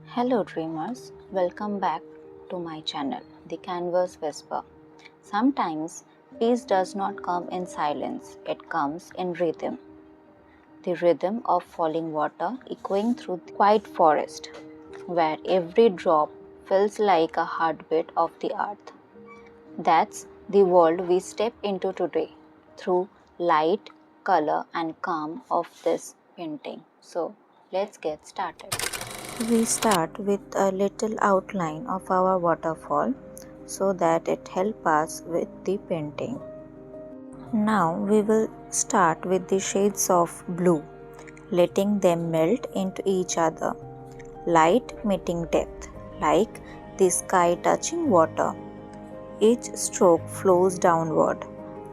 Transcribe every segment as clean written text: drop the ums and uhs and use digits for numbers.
Hello dreamers, welcome back to my channel, The Canvas Whisper. Sometimes peace does not come in silence, it comes in rhythm. The rhythm of falling water echoing through the quiet forest, where every drop feels like a heartbeat of the earth. That's the world we step into today through light, color, and calm of this painting. So let's get started. We start with a little outline of our waterfall so that it helps us with the painting. Now we will start with the shades of blue, letting them melt into each other. Light meeting depth, like the sky touching water. Each stroke flows downward,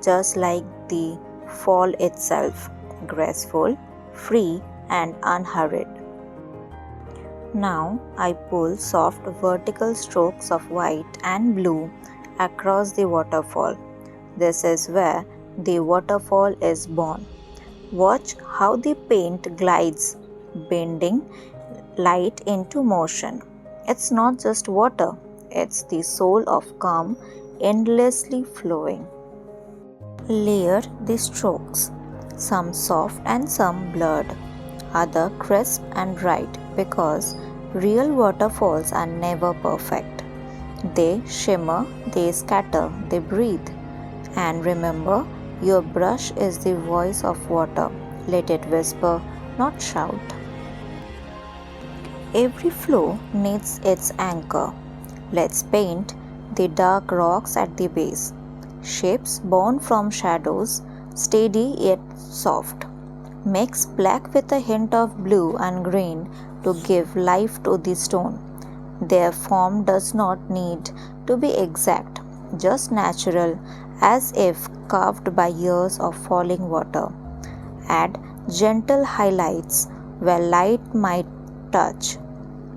just like the fall itself, graceful, free, and unhurried. Now I pull soft vertical strokes of white and blue across the waterfall. This is where the waterfall is born. Watch how the paint glides, bending light into motion. It's not just water, it's the soul of calm endlessly flowing. Layer the strokes, some soft and some blurred, other crisp and bright, because real waterfalls are never perfect. They shimmer, they scatter, they breathe. And remember, your brush is the voice of water. Let it whisper, not shout. Every flow needs its anchor. Let's paint the dark rocks at the base. Shapes born from shadows, steady yet soft. Mix black with a hint of blue and green to give life to the stone. Their form does not need to be exact, just natural, as if carved by years of falling water. Add gentle highlights where light might touch.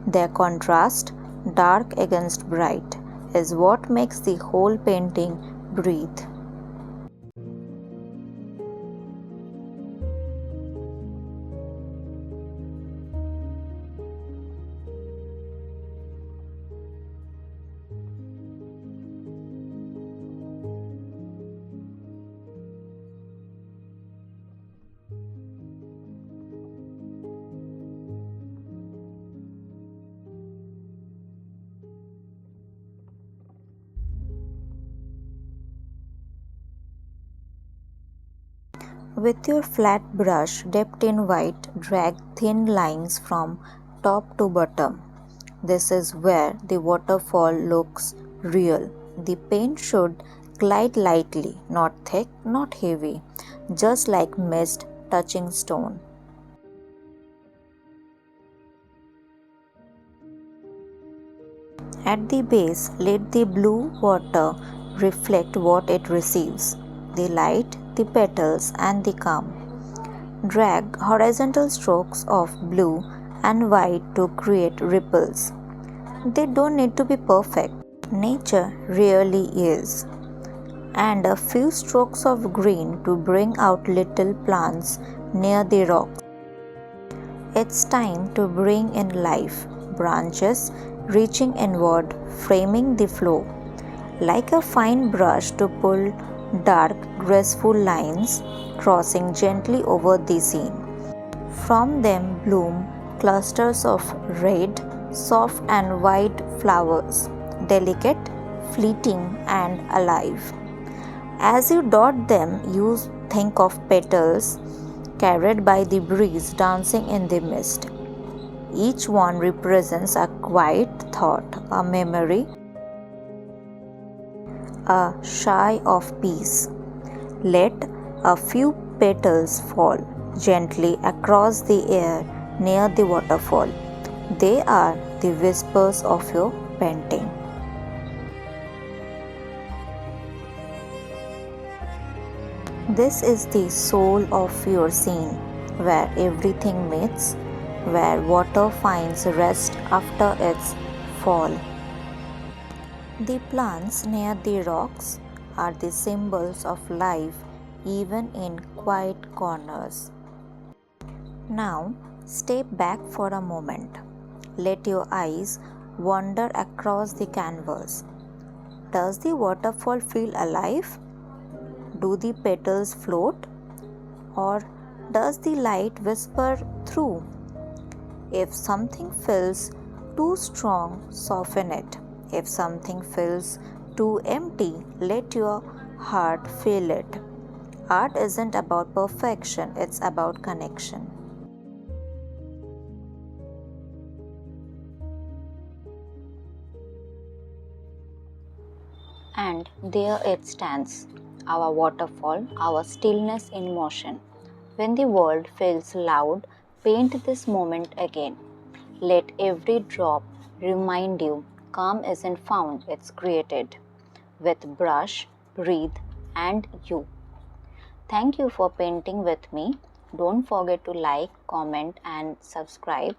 Their contrast, dark against bright, is what makes the whole painting breathe. With your flat brush dipped in white, drag thin lines from top to bottom. This is where the waterfall looks real. The paint should glide lightly, not thick, not heavy, just like mist touching stone. At the base, let the blue water reflect what it receives, the light, the petals, and the calm. Drag horizontal strokes of blue and white to create ripples. They don't need to be perfect. Nature really is. And a few strokes of green to bring out little plants near the rocks. It's time to bring in life, branches reaching inward, framing the flow. Like a fine brush to pull dark, graceful lines, crossing gently over the scene. From them bloom clusters of red, soft and white flowers, delicate, fleeting and alive. As you dot them, you think of petals carried by the breeze dancing in the mist. Each one represents a quiet thought, a memory, a sigh of peace. Let a few petals fall gently across the air near the waterfall. They are the whispers of your painting. This is the soul of your scene, where everything meets, where water finds rest after its fall. The plants near the rocks are the symbols of life even in quiet corners. Now, step back for a moment. Let your eyes wander across the canvas. Does the waterfall feel alive? Do the petals float? Or does the light whisper through? If something feels too strong, soften it. If something feels too empty, let your heart feel it. Art isn't about perfection, it's about connection. And there it stands, our waterfall, our stillness in motion. When the world feels loud, paint this moment again. Let every drop remind you calm isn't found, it's created. With brush, breathe, and you. Thank you for painting with me. Don't forget to like, comment, and subscribe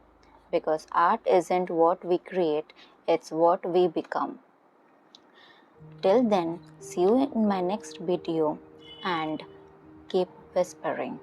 because art isn't what we create, it's what we become. Till then, see you in my next video and keep whispering.